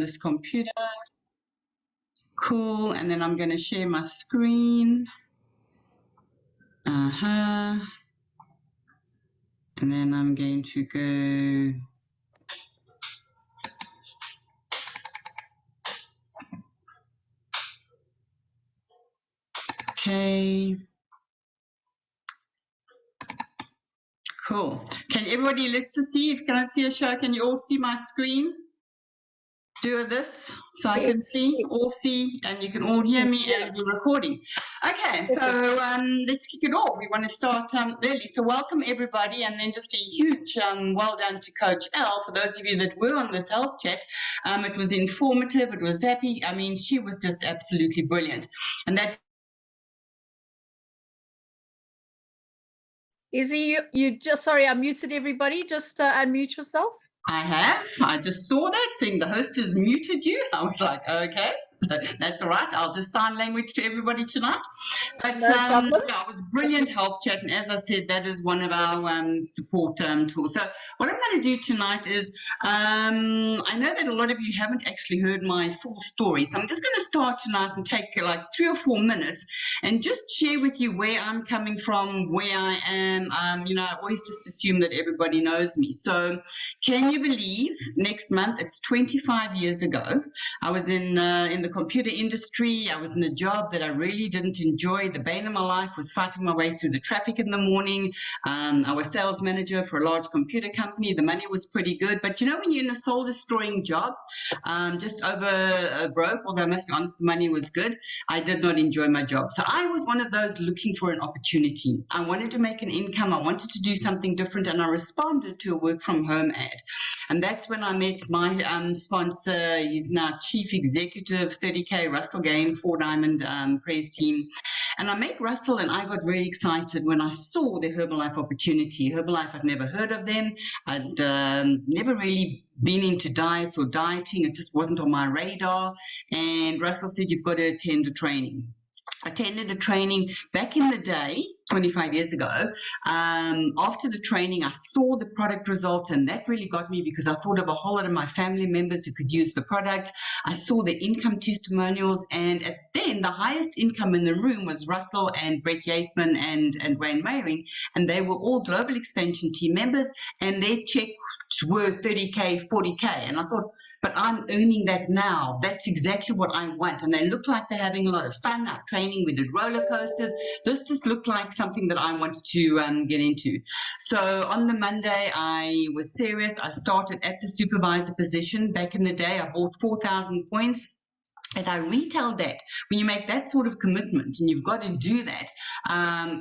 this computer. Cool. And then I'm going to share my screen. And then I'm going to go. Okay. Cool. Can everybody, let's just see if can I see a show? Can you all see my screen? Do this so I can all see, and you can all hear me and be recording. Okay, so let's kick it off. We want to start early. So welcome everybody, and then just a huge well done to Coach L for those of you that were on this health chat. It was informative, it was zappy. I mean, she was just absolutely brilliant. And that's Izzy, you just, sorry, I muted everybody. Just unmute yourself. I just saw that saying the host has muted you. I was like, okay, so that's all right. I'll just sign language to everybody tonight. But No problem. yeah, it was a brilliant health chat. And as I said, that is one of our support tools. So what I'm going to do tonight is, I know that a lot of you haven't actually heard my full story. So I'm just going to start tonight and take like 3 or 4 minutes and just share with you where I'm coming from, where I am. You know, I always just assume that everybody knows me. So can you believe next month it's 25 years ago? I was in the computer industry. I was in a job that I really didn't enjoy. The bane of my life was fighting my way through the traffic in the morning. I was sales manager for a large computer company. The money was pretty good, but you know, when you're in a soul destroying job, just over broke, although I must be honest, the money was good, I did not enjoy my job. So I was one of those looking for an opportunity. I wanted to make an income. I wanted to do something different, and I responded to a work from home ad. And that's when I met my sponsor. He's now chief executive, 30K, Russell Gain, 4-diamond praise team. And I met Russell, and I got very excited when I saw the Herbalife opportunity. Herbalife, I'd never heard of them. I'd never really been into diets or dieting. It just wasn't on my radar. And Russell said, you've got to attend a training. I attended a training back in the day, 25 years ago. After the training, I saw the product results, and that really got me because I thought of a whole lot of my family members who could use the product. I saw the income testimonials, and then the highest income in the room was Russell and Brett Yateman and Wayne Mayring, and they were all global expansion team members, and their checks were 30K, 40K, and I thought, but I'm earning that now. That's exactly what I want. And they look like they're having a lot of fun. Our training, we did roller coasters. This just looked like something that I wanted to get into. So on the Monday, I was serious. I started at the supervisor position. Back in the day, I bought 4,000 points. As I retailed that, when you make that sort of commitment, and you've got to do that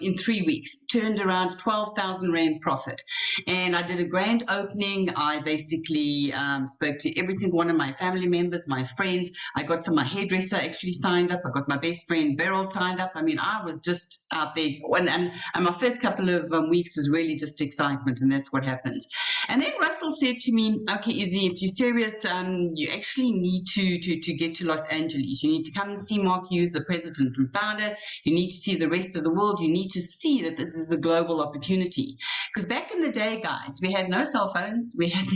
in 3 weeks, turned around 12,000 Rand profit. And I did a grand opening. I basically spoke to every single one of my family members, my friends. I got my hairdresser actually signed up. I got my best friend Beryl signed up. I mean, I was just out there. And my first couple of weeks was really just excitement, and that's what happens. And then Russell said to me, okay, Izzy, if you're serious, you actually need to get to Los Angeles. You need to come and see Mark Hughes, the president and founder. You need to see the rest of the world. You need to see that this is a global opportunity. Because back in the day, guys, we had no cell phones. We had,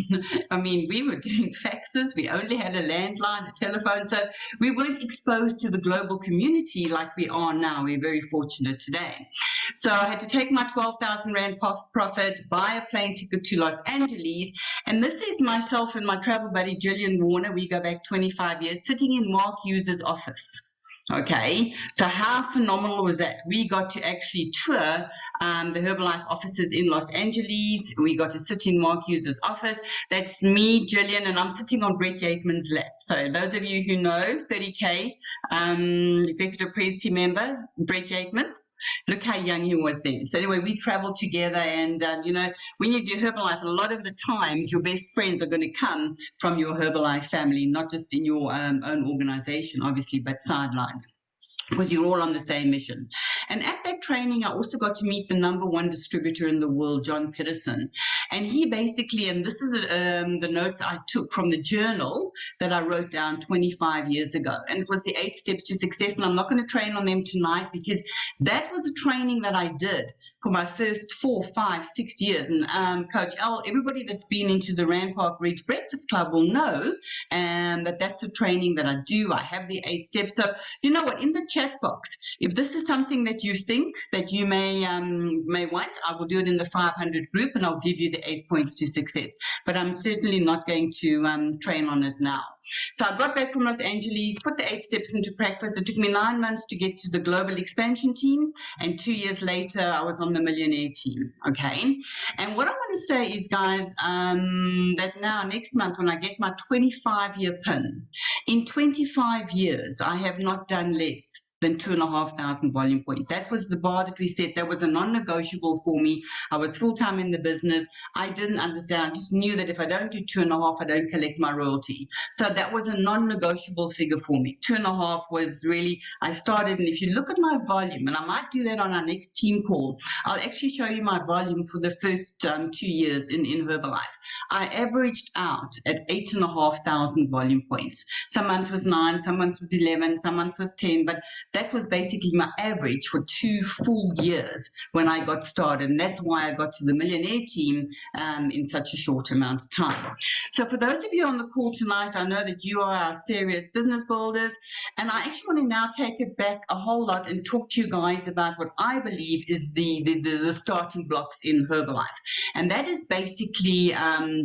I mean, we were doing faxes. We only had a landline, a telephone. So we weren't exposed to the global community like we are now. We're very fortunate today. So I had to take my 12,000 Rand profit, buy a plane ticket to Los Angeles. And this is myself and my travel buddy, Gillian Warner. We go back 25 years, sitting in Mark Hughes' office. Okay, so how phenomenal was that? We got to actually tour the Herbalife offices in Los Angeles. We got to sit in Mark Hughes' office. That's me, Gillian, and I'm sitting on Brett Yateman's lap. So those of you who know, 30K executive praise team member, Brett Yateman. Look how young he was then. So anyway, we traveled together, and you know, when you do Herbalife, a lot of the times your best friends are going to come from your Herbalife family, not just in your own organization, obviously, but sidelines, because you're all on the same mission. And at that training, I also got to meet the #1 distributor in the world, John Peterson. And he basically, and this is the notes I took from the journal that I wrote down 25 years ago. And it was the 8 steps to success. And I'm not going to train on them tonight because that was a training that I did for my first 4, 5, 6 years. And Coach L, everybody that's been into the Rand Park Ridge Breakfast Club will know that that's a training that I do. I have the 8 steps. So you know what, in the chat box, if this is something that you think that you may want, I will do it in the 500 group and I'll give you the 8 points to success. But I'm certainly not going to train on it now. So I got back from Los Angeles, put the 8 steps into practice. It took me 9 months to get to the global expansion team, and 2 years later I was on the millionaire team. Okay, and what I want to say is, guys, that now next month when I get my 25-year pin, in 25 years I have not done less than 2,500 volume points. That was the bar that we set. That was a non-negotiable for me. I was full-time in the business. I didn't understand. I just knew that if I don't do 2.5, I don't collect my royalty. So that was a non-negotiable figure for me. 2.5 was really, I started, and if you look at my volume, and I might do that on our next team call, I'll actually show you my volume for the first 2 years in Herbalife. I averaged out at 8,500 volume points. Some months was 9, some months was 11, some months was 10, but that was basically my average for 2 full years when I got started. And that's why I got to the millionaire team in such a short amount of time. So for those of you on the call tonight, I know that you are our serious business builders. And I actually want to now take it back a whole lot and talk to you guys about what I believe is the starting blocks in Herbalife. And that is basically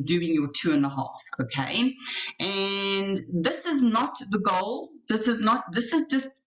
doing your 2.5, okay? And this is not the goal. This is just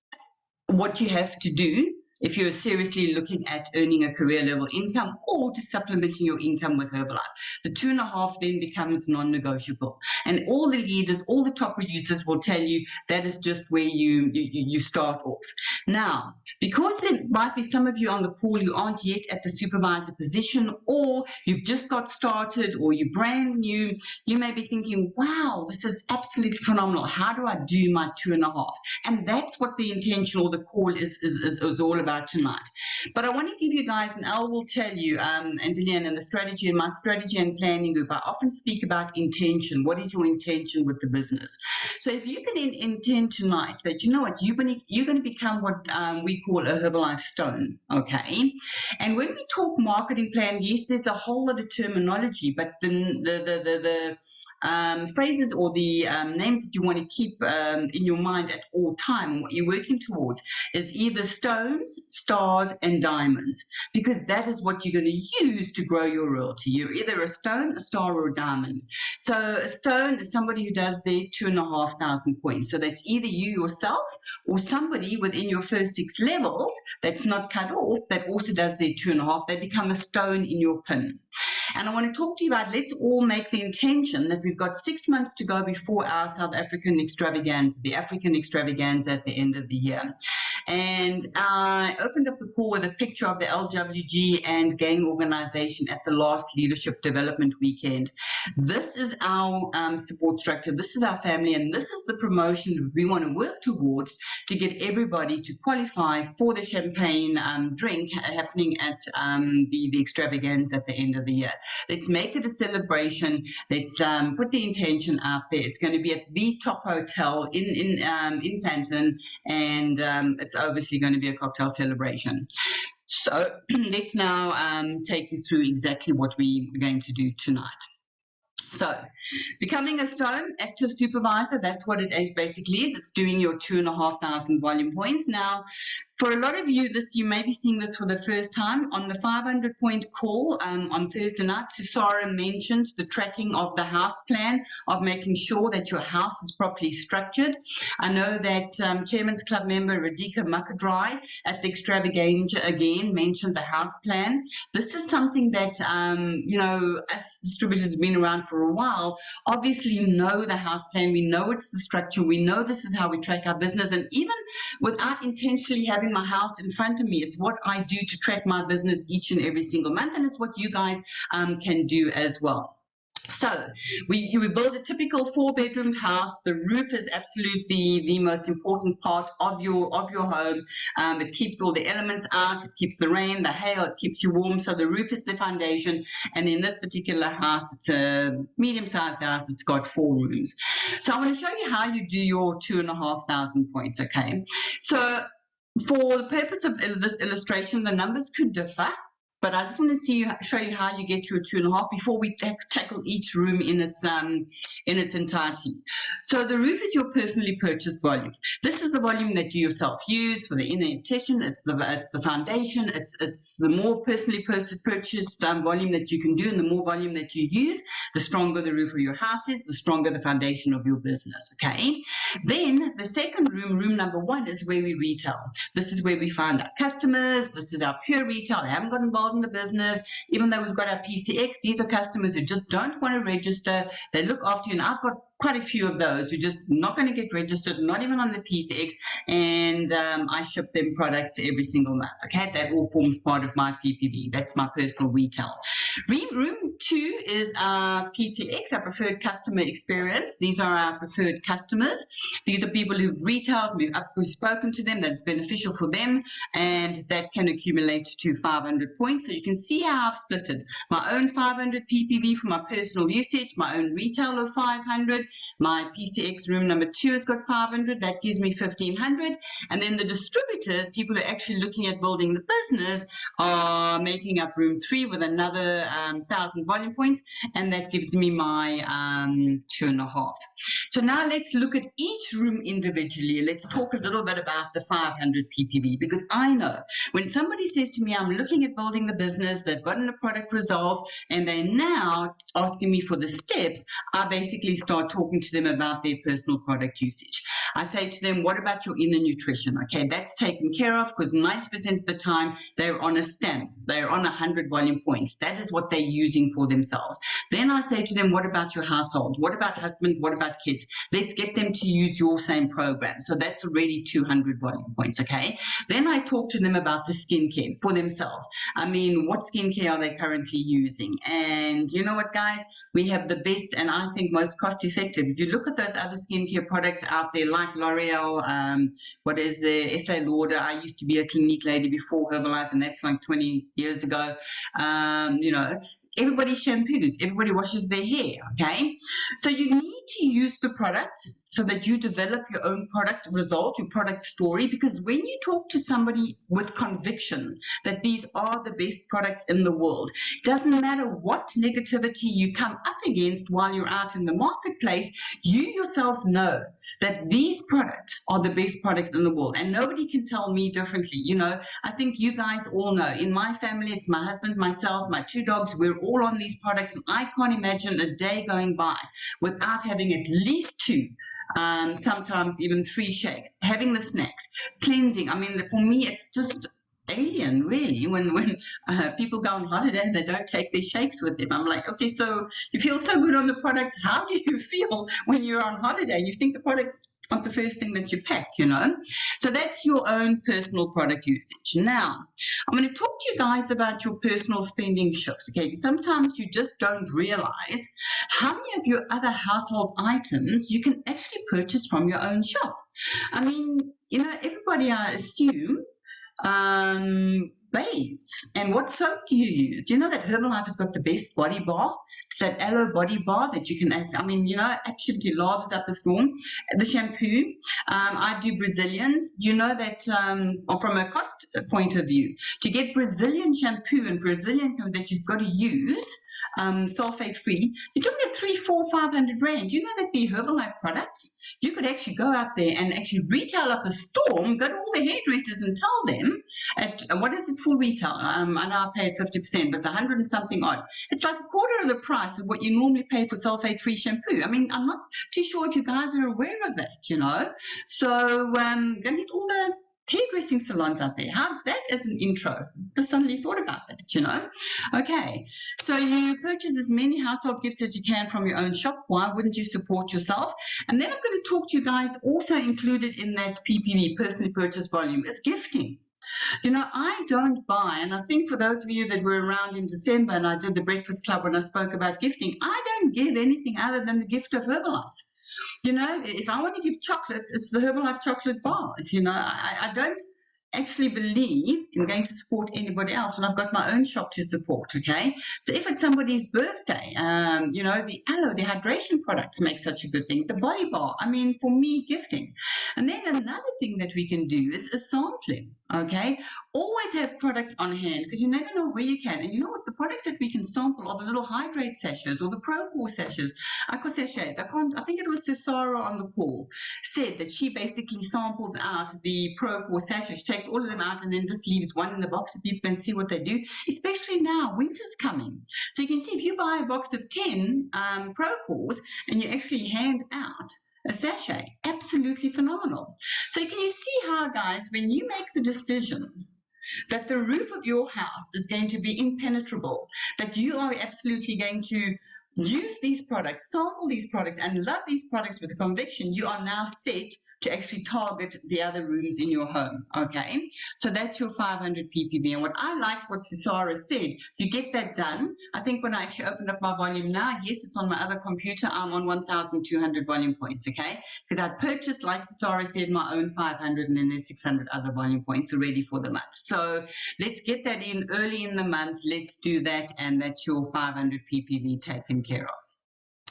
what you have to do if you're seriously looking at earning a career level income or just supplementing your income with Herbalife. The 2.5 then becomes non-negotiable. And all the leaders, all the top producers will tell you that is just where you start off. Now, because there might be some of you on the call who aren't yet at the supervisor position, or you've just got started, or you're brand new, you may be thinking, wow, this is absolutely phenomenal. How do I do my 2.5? And that's what the intention or the call is all about tonight. But I want to give you guys, and Al will tell you, and Dillian, and the strategy in my strategy and planning group, I often speak about intention. What is your intention with the business? So if you can intend tonight that, you know what, you're going to become what we call a Herbalife stone, okay? And when we talk marketing plan, yes, there's a whole lot of terminology, but the phrases or the names that you want to keep in your mind at all time, and what you're working towards is either stones, stars, and diamonds, because that is what you're going to use to grow your royalty. You're either a stone, a star, or a diamond. So a stone is somebody who does their 2,500 points. So that's either you yourself or somebody within your first 6 levels that's not cut off that also does their 2.5. They become a stone in your pin. And I want to talk to you about, let's all make the intention that we've got 6 months to go before our South African extravaganza, the African extravaganza at the end of the year. And I opened up the call with a picture of the LWG and gang organization at the last leadership development weekend. This is our support structure. This is our family, and this is the promotion that we want to work towards to get everybody to qualify for the champagne drink happening at the extravaganza at the end of the year. Let's make it a celebration. Let's put the intention out there. It's going to be at the top hotel in Sandton, and it's obviously going to be a cocktail celebration. So let's now take you through exactly what we're going to do tonight. So becoming a stone active supervisor, that's what it basically is. It's doing your 2,500 volume points. Now, for a lot of you, you may be seeing this for the first time. On the 500-point call on Thursday night, Susara mentioned the tracking of the house plan, of making sure that your house is properly structured. I know that Chairman's Club member Radhika Makadrai at the extravaganza again mentioned the house plan. This is something that, you know, us distributors have been around for a while, obviously know the house plan. We know it's the structure. We know this is how we track our business. And even without intentionally having my house in front of me, it's what I do to track my business each and every single month, and it's what you guys can do as well. So we build a typical 4-bedroom house. The roof is absolutely the most important part of your home. It keeps all the elements out. It keeps the rain, the hail. It keeps you warm. So the roof is the foundation. And in this particular house, it's a medium-sized house. It's got 4 rooms. So I want to show you how you do your 2,500 points. Okay. So for the purpose of this illustration, the numbers could differ. But I just want to show you how you get your 2.5 before we tackle each room in its entirety. So the roof is your personally purchased volume. This is the volume that you yourself use for the indentation. It's the foundation. It's the more personally purchased volume that you can do, and the more volume that you use, the stronger the roof of your house is, the stronger the foundation of your business. Okay. Then the second room, room number 1, is where we retail. This is where we find our customers. This is our pure retail. They haven't got involved in the business. Even though we've got our PCX, these are customers who just don't want to register. They look after you, and I've got quite a few of those who just not going to get registered, not even on the PCX, and I ship them products every single month. Okay, that all forms part of my PPV. That's my personal retail. Room 2 is our PCX, our preferred customer experience. These are our preferred customers. These are people who've retailed, we've spoken to them, that's beneficial for them, and that can accumulate to 500 points. So you can see how I've split it. My own 500 PPV for my personal usage, my own retail of 500, my PCX room number 2 has got 500, that gives me 1,500, and then the distributors, people who are actually looking at building the business, are making up room 3 with another 1,000 volume points, and that gives me my 2.5. So now let's look at each room individually. Let's talk a little bit about the 500 PPV, because I know when somebody says to me, I'm looking at building the business, they've gotten a product result, and they're now asking me for the steps, I basically start talking to them about their personal product usage. I say to them, what about your inner nutrition? Okay, that's taken care of, because 90% of the time they're on a stamp. They're on 100 volume points. That is what they're using for themselves. Then I say to them, what about your household? What about husband? What about kids? Let's get them to use your same program. So that's already 200 volume points, okay? Then I talk to them about the skincare for themselves. I mean, what skincare are they currently using? And you know what, guys? We have the best and I think most cost-effective. If you look at those other skincare products out there like L'Oreal, what is the Estee Lauder? I used to be a Clinique lady before Herbalife, and that's like 20 years ago. You know, everybody shampoos, everybody washes their hair, okay? So you need to use the products so that you develop your own product result, your product story, because when you talk to somebody with conviction that these are the best products in the world, it doesn't matter what negativity you come up against while you're out in the marketplace, you yourself know that these products are the best products in the world, and nobody can tell me differently. You know, I think you guys all know, in my family, it's my husband, myself, my 2 dogs, we're all on these products, and I can't imagine a day going by without having at least 2, sometimes even 3 shakes, having the snacks, cleansing. I mean, for me, it's just alien, really, when people go on holiday and they don't take their shakes with them. I'm like, okay, so you feel so good on the products. How do you feel when you're on holiday? You think the products aren't the first thing that you pack, you know? So that's your own personal product usage. Now, I'm going to talk to you guys about your personal spending shifts, okay? Sometimes you just don't realize how many of your other household items you can actually purchase from your own shop. I mean, you know, everybody, I assume, bathes. And what soap do you use? Do you know that Herbalife has got the best body bar? It's that aloe body bar that you can add. I mean, you know, absolutely lathers up a storm. The shampoo, I do Brazilians. You know that from a cost point of view, to get Brazilian shampoo and Brazilian that you've got to use sulfate free, you're talking at 300, 400, 500 rand. You know that the Herbalife products, you could actually go out there and actually retail up a storm, go to all the hairdressers and tell them at what is it full retail? I know I paid 50%, but it's 100 and something odd. It's like a quarter of the price of what you normally pay for sulfate free shampoo. I mean, I'm not too sure if you guys are aware of that, you know. So go get all the hairdressing salons out there. How's that as an intro? Just suddenly thought about that, you know. Okay, so you purchase as many household gifts as you can from your own shop. Why wouldn't you support yourself? And then I'm going to talk to you guys, also included in that PPV, personally purchased volume, is gifting. You know, I don't buy, and I think for those of you that were around in December and I did the Breakfast Club when I spoke about gifting, I don't give anything other than the gift of Herbalife. You know, if I want to give chocolates, it's the Herbalife chocolate bars. You know, I don't actually believe in going to support anybody else when I've got my own shop to support. Okay, so if it's somebody's birthday, you know, the aloe, the hydration products make such a good thing. The body bar, I mean, for me, gifting. And then another thing that we can do is a sampling. Okay, always have products on hand because you never know where you can. And you know what? The products that we can sample are the little hydrate sachets or the Pro Core sachets. I think it was Cesaro on the call said that she basically samples out the Pro Core sachets. She takes all of them out and then just leaves one in the box so people can see what they do, especially now, winter's coming. So you can see if you buy a box of 10 Pro Cores and you actually hand out a sachet, absolutely phenomenal. So can you see how, guys, when you make the decision that the roof of your house is going to be impenetrable, that you are absolutely going to use these products, sample these products, and love these products with conviction, you are now set to actually target the other rooms in your home. Okay, so that's your 500 ppv. And what I liked what Susara said, you get that done. I think when I actually opened up my volume now, yes, it's on my other computer, I'm on 1,200 volume points. Okay, because I purchased, like Susara said, my own 500, and then there's 600 other volume points already for the month. So let's get that in early in the month. Let's do that, and that's your 500 ppv taken care of.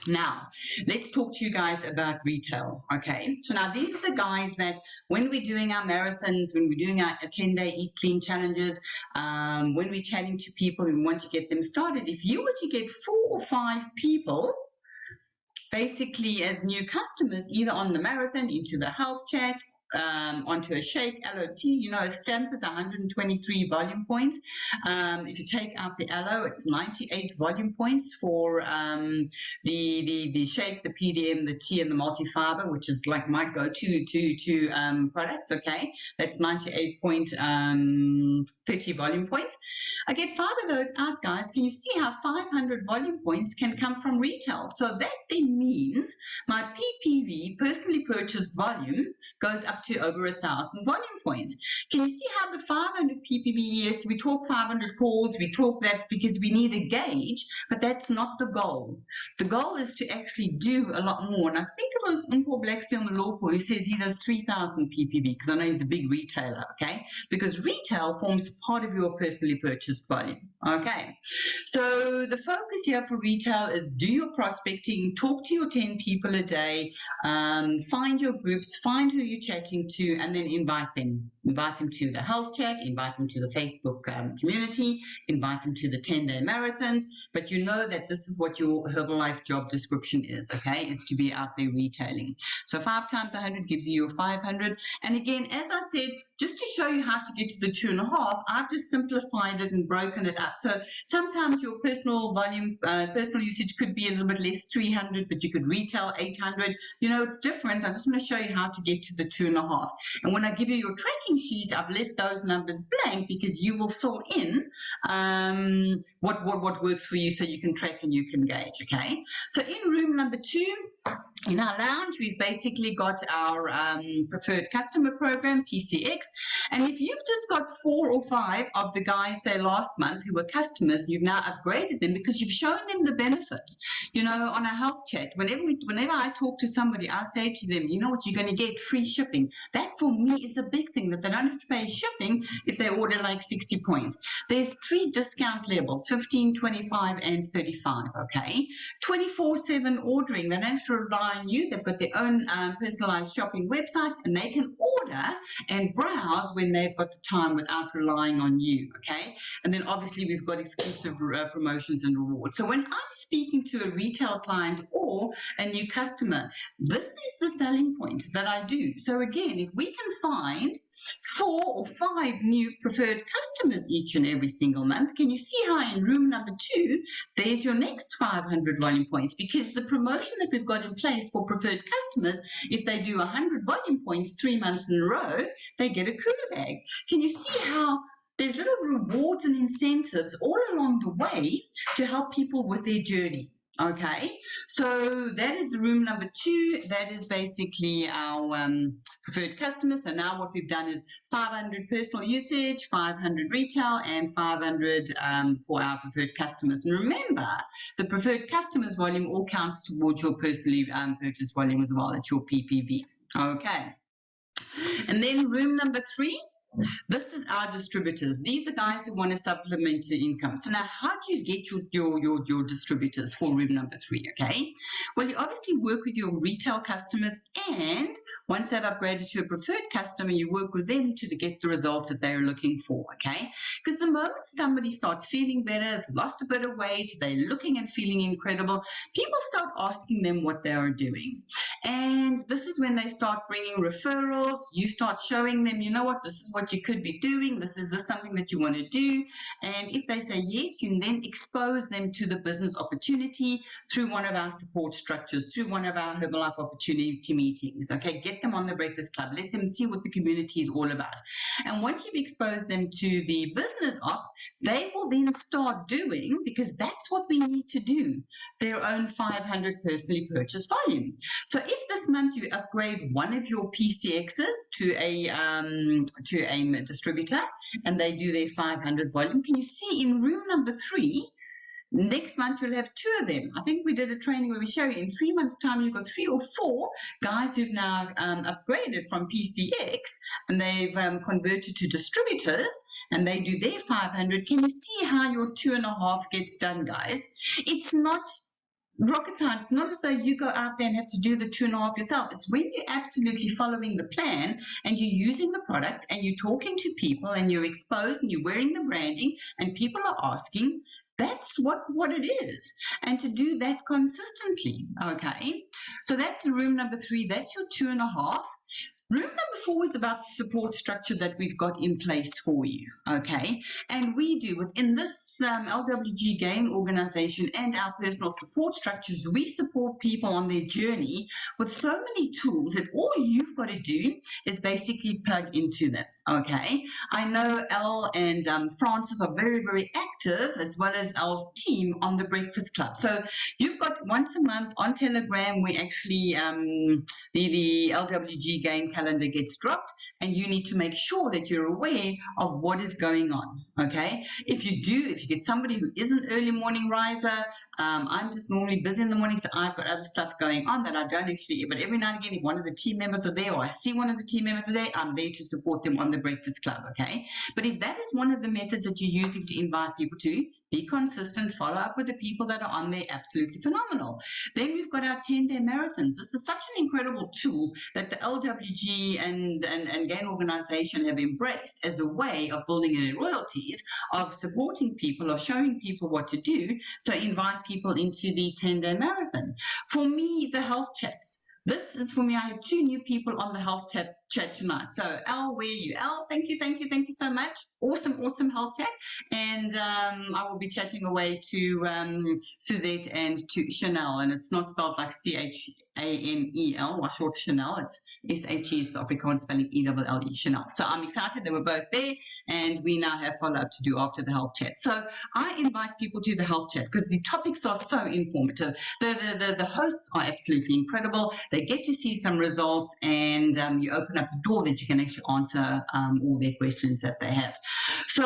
Now, let's talk to you guys about retail, okay? So now these are the guys that when we're doing our marathons, when we're doing our 10-day Eat Clean challenges, when we're chatting to people and we want to get them started, if you were to get 4 or 5 people basically as new customers, either on the marathon, into the health chat, onto a shake, LOT, you know, a stamp is 123 volume points. If you take out the aloe, it's 98 volume points for the shake, the PDM, the tea, and the multi-fiber, which is like my go-to to products, okay? That's 98.30 volume points. I get 5 of those out, guys. Can you see how 500 volume points can come from retail? So that then means my PPV, personally purchased volume, goes up to over 1,000 volume points. Can you see how the 500 ppb, yes, we talk 500 calls, we talk that because we need a gauge, but that's not the goal. The goal is to actually do a lot more. And I think it was Umpo Blacksey on the law who says he does 3,000 ppb because I know he's a big retailer, okay? Because retail forms part of your personally purchased volume, okay? So the focus here for retail is do your prospecting, talk to your 10 people a day, find your groups, find who you're chatting to, and then invite them. Invite them to the health chat, invite them to the Facebook community, invite them to the 10-day marathons. But you know that this is what your Herbalife job description is, okay, is to be out there retailing. So 5 times 100 gives you your 500. And again, as I said, just to show you how to get to the 2.5, I've just simplified it and broken it up. So sometimes your personal volume, personal usage could be a little bit less, 300, but you could retail 800. You know, it's different. I just want to show you how to get to the 2.5. And when I give you your tracking sheet, I've left those numbers blank because you will fill in what works for you so you can track and you can gauge, okay? So in room number 2, in our lounge, we've basically got our preferred customer program, PCX. And if you've just got 4 or 5 of the guys, say, last month who were customers, you've now upgraded them because you've shown them the benefits. You know, on a health chat, whenever I talk to somebody, I say to them, you know what, you're going to get free shipping. That for me is a big thing, that they don't have to pay shipping if they order like 60 points. There's 3 discount levels, 15, 25, and 35, okay? 24/7 ordering. They don't have to rely on you. They've got their own personalized shopping website, and they can order and browse when they've got the time without relying on you, okay? And then obviously we've got exclusive promotions and rewards. So when I'm speaking to a retail client or a new customer, this is the selling point that I do. So again, if we can find 4 or 5 new preferred customers each and every single month, can you see how in room number 2, there's your next 500 volume points, because the promotion that we've got in place for preferred customers, if they do 100 volume points 3 months in a row, they get a cooler bag. Can you see how there's little rewards and incentives all along the way to help people with their journey? Okay, so that is room number 2. That is basically our preferred customers. So now what we've done is 500 personal usage, 500 retail, and 500 for our preferred customers. And remember, the preferred customers volume all counts towards your personally purchased volume as well. It's your PPV. Okay, and then room number 3. This is our distributors. These are guys who want to supplement your income. So now how do you get your distributors for room number 3, okay? Well, you obviously work with your retail customers, and once they've upgraded to a preferred customer, you work with them to get the results that they're looking for, okay? Because the moment somebody starts feeling better, has lost a bit of weight, they're looking and feeling incredible, people start asking them what they are doing. And this is when they start bringing referrals. You start showing them, you know what, this is what you could be doing. This something that you want to do. And if they say yes, you then expose them to the business opportunity through one of our support structures, through one of our Herbalife opportunity meetings. Okay, get them on the Breakfast Club. Let them see what the community is all about. And once you've exposed them to the business op, they will then start doing, because that's what we need to do, their own 500 personally purchased volume. So if this month you upgrade one of your PCXs to a distributor and they do their 500 volume, can you see in room number 3, next month you'll have 2 of them. I think we did a training where we show you in 3 months' time you've got 3 or 4 guys who've now upgraded from PCX and they've converted to distributors and they do their 500. Can you see how your 2.5 gets done, guys? It's not rocket science. It's not as though you go out there and have to do the 2.5 yourself. It's when you're absolutely following the plan and you're using the products and you're talking to people and you're exposed and you're wearing the branding and people are asking. That's what it is. And to do that consistently. Okay. So that's room number 3. That's your 2.5. Room number 4 is about the support structure that we've got in place for you, okay? And we do, within this LWG Gain organization and our personal support structures, we support people on their journey with so many tools that all you've got to do is basically plug into them, okay? I know Elle and Francis are very, very active, as well as Elle's team on the Breakfast Club. So you've got once a month on Telegram, we actually the LWG Gain calendar gets dropped, and you need to make sure that you're aware of what is going on, okay? If you get somebody who is an early morning riser, I'm just normally busy in the morning, so I've got other stuff going on that I don't actually, but every now and again, if one of the team members are there or I see one of the team members are there, I'm there to support them on the Breakfast Club, okay? But if that is one of the methods that you're using to invite people to, be consistent, follow up with the people that are on there, absolutely phenomenal. Then we've got our 10-day marathons. This is such an incredible tool that the LWG and GAIN organization have embraced as a way of building their royalties, of supporting people, of showing people what to do. So invite people into the 10-day marathon. For me, the health chats. This is for me. I have 2 new people on the health chat tonight. So Elle, where are you? Elle, thank you so much. Awesome health chat. And I will be chatting away to Suzette and to Chanel. And it's not spelled like Chanel, or short Chanel. It's SHE, so Afrikaans spelling ELLE, Chanel. So I'm excited that we're both there, and we now have follow-up to do after the health chat. So I invite people to the health chat because the topics are so informative. The hosts are absolutely incredible. They get to see some results, and you open up the door that you can actually answer all their questions that they have. So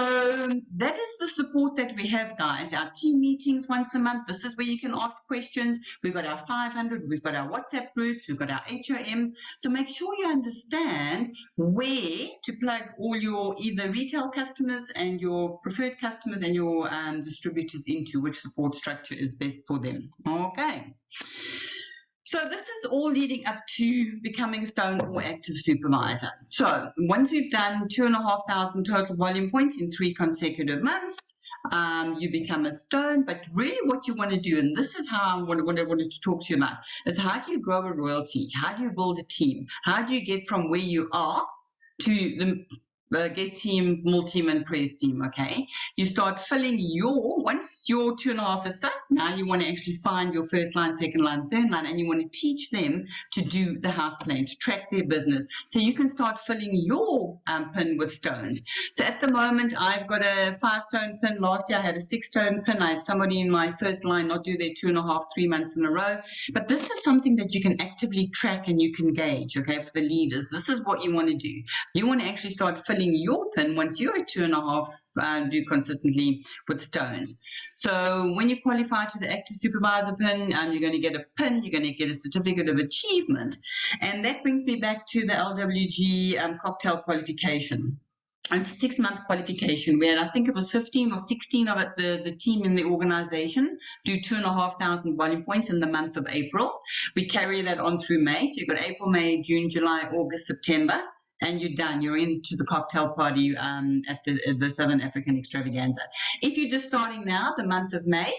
that is the support that we have, guys. Our team meetings once a month. This is where you can ask questions. We've got our 500. We've got our WhatsApp groups. We've got our HOMs. So make sure you understand where to plug all your either retail customers and your preferred customers and your distributors into, which support structure is best for them. Okay. So this is all leading up to becoming a Stone or Active Supervisor. So once we've done 2,500 total volume points in 3 consecutive months, you become a Stone. But really what you want to do, and this is how I wanted to talk to you about, is how do you grow a royalty? How do you build a team? How do you get from where you are to the Get team, multi-team, and praise team, okay? You start filling once your 2.5 is set, now you want to actually find your first line, second line, third line, and you want to teach them to do the house plan, to track their business. So you can start filling your pin with stones. So at the moment, I've got a 5-stone pin. Last year I had a 6-stone pin. I had somebody in my first line not do their 2.5, 3 months in a row. But this is something that you can actively track and you can gauge, okay, for the leaders. This is what you want to do. You want to actually start filling your pin once you're at 2.5, do consistently with stones. So when you qualify to the active supervisor pin, you're going to get a pin, you're going to get a certificate of achievement. And that brings me back to the LWG cocktail qualification. It's a 6-month qualification where I think it was 15 or 16 of it, the team in the organization do 2,500 volume points in the month of April. We carry that on through May. So you've got April, May, June, July, August, September. And you're done. You're into the cocktail party at the Southern African Extravaganza. If you're just starting now, the month of May,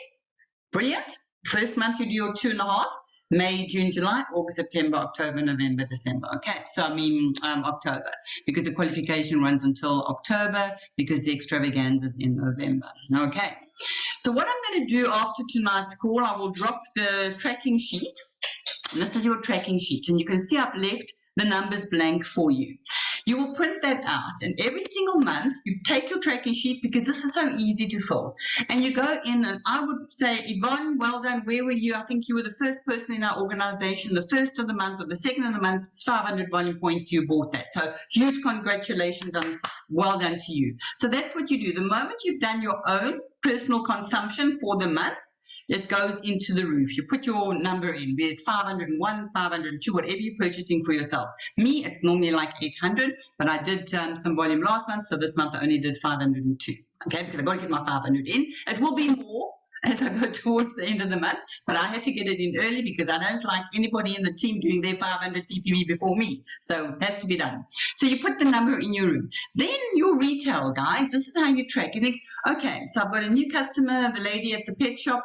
brilliant. First month you do your 2.5. May, June, July, August, September, October, November, December. Okay, so I mean October, because the qualification runs until October, because the extravaganza is in November. Okay, so what I'm going to do after tonight's call, I will drop the tracking sheet. And this is your tracking sheet, and you can see I've left the numbers blank for you. You will print that out, and every single month you take your tracking sheet, because this is so easy to fill, and you go in, and I would say, Yvonne, well done. Where were you? I think you were the first person in our organization, the first of the month or the second of the month. It's 500 volume points. You bought that, so huge congratulations and well done to you. So that's what you do. The moment you've done your own personal consumption for the month, it goes into the roof. You put your number in, be it 501, 502, whatever you're purchasing for yourself. Me, it's normally like 800, but I did some volume last month, so this month I only did 502, okay, because I've got to get my 500 in. It will be more as I go towards the end of the month, but I had to get it in early because I don't like anybody in the team doing their 500 PPV before me, so it has to be done. So you put the number in your room. Then your retail, guys, this is how you track. You think, okay, so I've got a new customer, the lady at the pet shop,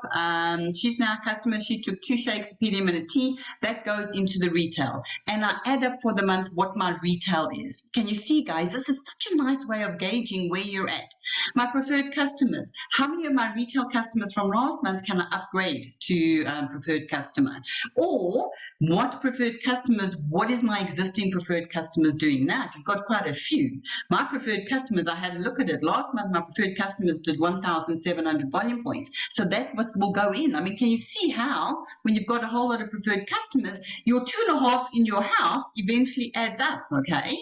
she's now a customer, she took 2 shakes, a PDM and a tea. That goes into the retail, and I add up for the month what my retail is. Can you see, guys, this is such a nice way of gauging where you're at. My preferred customers, how many of my retail customers from last month can I upgrade to preferred customer? Or what preferred customers, what is my existing preferred customers doing now? If you've got quite a few. My preferred customers, I had a look at it. Last month, my preferred customers did 1,700 volume points. So that will go in. I mean, can you see how, when you've got a whole lot of preferred customers, your 2.5 in your house eventually adds up, okay?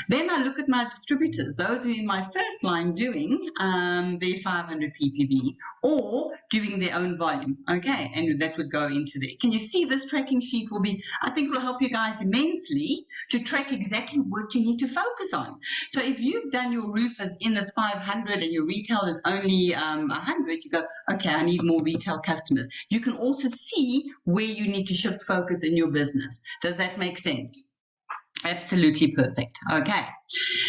Then I look at my distributors, those who are in my first line doing their 500 ppv or doing their own volume, okay, and that would go into there. Can you see this tracking sheet will be, I think will help you guys immensely to track exactly what you need to focus on. So if you've done your roof as in as 500 and your retail is only 100, you go, okay, I need more retail customers. You can also see where you need to shift focus in your business. Does that make sense? Absolutely perfect. Okay.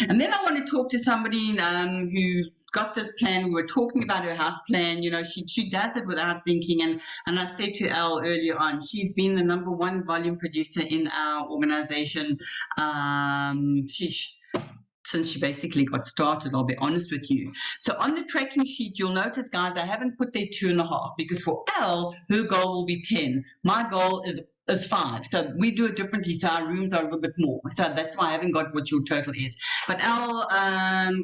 And then I want to talk to somebody who got this plan. We were talking about her house plan. You know, she does it without thinking. And I said to Elle earlier on, she's been the #1 volume producer in our organization. Since she basically got started, I'll be honest with you. So on the tracking sheet, you'll notice, guys, I haven't put there 2.5 because for Elle, her goal will be 10. My goal is 5. So we do it differently. So our rooms are a little bit more. So that's why I haven't got what your total is. But our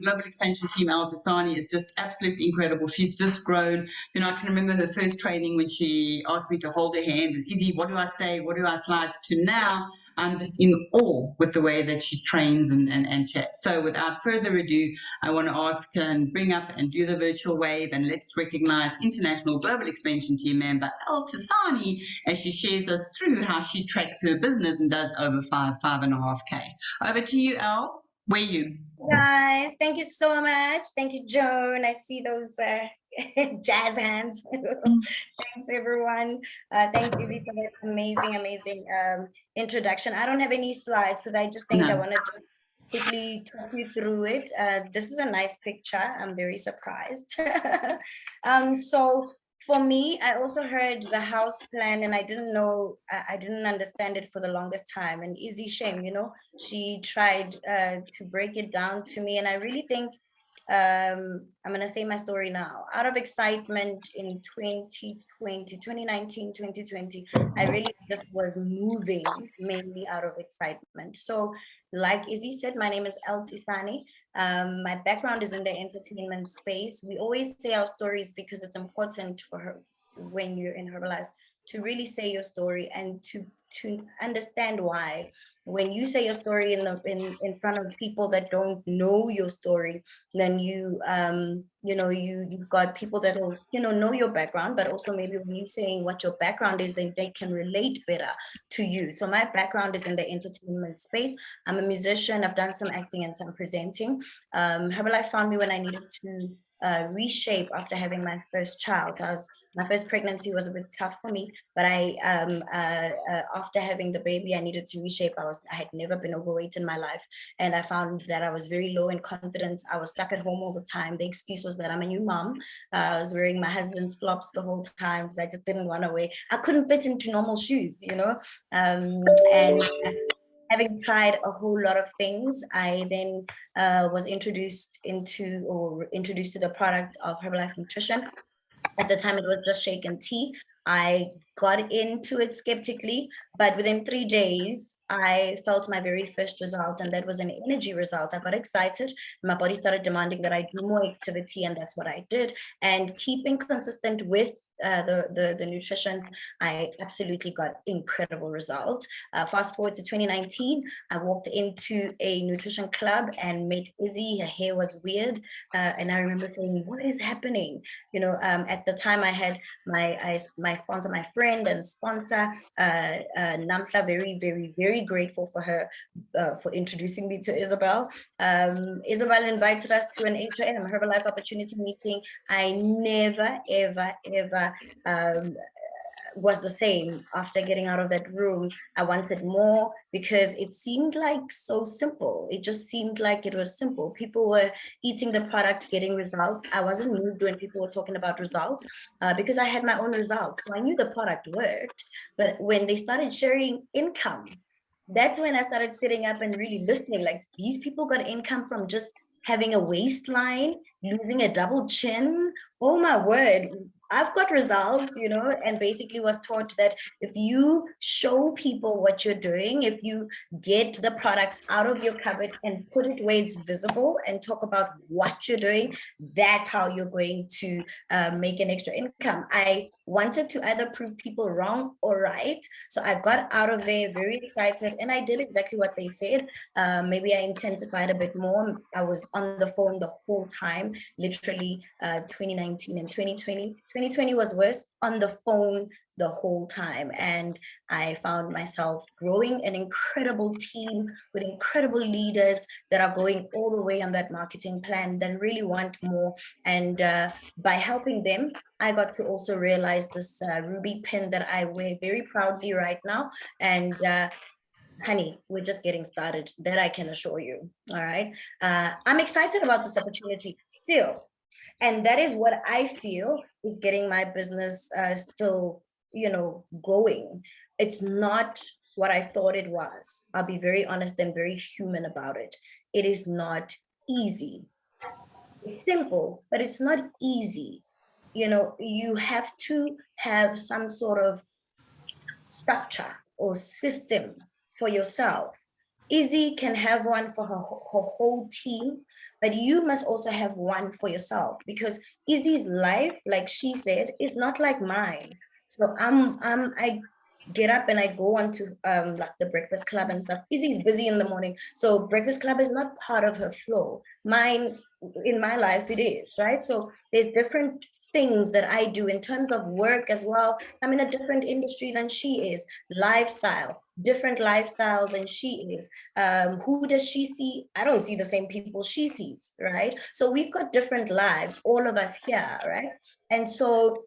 global expansion team, Al Tassani, is just absolutely incredible. She's just grown. You know, I can remember her first training when she asked me to hold her hand. Izzy, what do I say? What do I slides to now? I'm just in awe with the way that she trains and chats. So without further ado, I want to ask and bring up and do the virtual wave, and let's recognize International Global Expansion Team member El Tassani as she shares us through how she tracks her business and does over 5.5K. Over to you, El. Where are you? Guys, thank you so much. Thank you, Joan. I see those jazz hands. Thanks, everyone. Thanks, Izzy, for that amazing introduction. I don't have any slides because I just think I want to just quickly talk you through it. This is a nice picture. I'm very surprised. So For me, I also heard the house plan, and I didn't know, I didn't understand it for the longest time. And Easy Shame, she tried to break it down to me, and I really think I'm going to say my story now. Out of excitement in 2020, 2019, 2020, I really just was moving mainly out of excitement. So, like Izzy said, my name is El Tisani. My background is in the entertainment space. We always say our stories because it's important for her when you're in her life to really say your story and to understand why. When you say your story in front of people that don't know your story, then you've got people that will know your background, but also maybe when you're saying what your background is, then they can relate better to you. So my background is in the entertainment space. I'm a musician. I've done some acting and some presenting. Herbalife found me when I needed to reshape after having my first child. My first pregnancy was a bit tough for me, but after having the baby, I needed to reshape. I had never been overweight in my life, and I found that I was very low in confidence. I was stuck at home all the time. The excuse was that I'm a new mom. I was wearing my husband's flops the whole time because I just didn't want to wear. I couldn't fit into normal shoes, and having tried a whole lot of things, I then was introduced to the product of Herbalife Nutrition. At the time, it was just shake and tea. I got into it skeptically, but within 3 days, I felt my very first result, and that was an energy result. I got excited. My body started demanding that I do more activity, and that's what I did. And keeping consistent with the nutrition, I absolutely got incredible results. Fast forward to 2019, I walked into a nutrition club and met Izzy. Her hair was weird, and I remember saying, "What is happening?" At the time I had my sponsor, my friend and sponsor, Namsa. Very, very, very grateful for her for introducing me to Isabel. Isabel invited us to an HRM, Herbalife Opportunity Meeting. I never, ever, ever was the same after getting out of that room. I wanted more because it seemed like so simple. It just seemed like it was simple. People were eating the product, getting results. I wasn't moved when people were talking about results because I had my own results. So I knew the product worked. But when they started sharing income, that's when I started sitting up and really listening. Like, these people got income from just having a waistline, losing a double chin. Oh my word, I've got results, and basically was taught that if you show people what you're doing, if you get the product out of your cupboard and put it where it's visible and talk about what you're doing, that's how you're going to make an extra income. I wanted to either prove people wrong or right. So I got out of there very excited, and I did exactly what they said. Maybe I intensified a bit more. I was on the phone the whole time, literally 2019 and 2020. 2020 was worse, on the phone the whole time. And I found myself growing an incredible team with incredible leaders that are going all the way on that marketing plan, that really want more. And by helping them, I got to also realize this ruby pin that I wear very proudly right now. And honey, we're just getting started. That I can assure you. All right. I'm excited about this opportunity still. And that is what I feel is getting my business still, going. It's not what I thought it was. I'll be very honest and very human about it. It is not easy. It's simple, but it's not easy. You have to have some sort of structure or system for yourself. Izzy can have one for her whole team, but you must also have one for yourself, because Izzy's life, like she said, is not like mine. So I get up and I go on to like the breakfast club and stuff. Izzy's busy in the morning, so breakfast club is not part of her flow. Mine, in my life, it is, right? So there's different things that I do in terms of work as well. I'm in a different industry than she is. Lifestyle, different lifestyle than she is. Who does she see? I don't see the same people she sees, right? So we've got different lives, all of us here, right? And so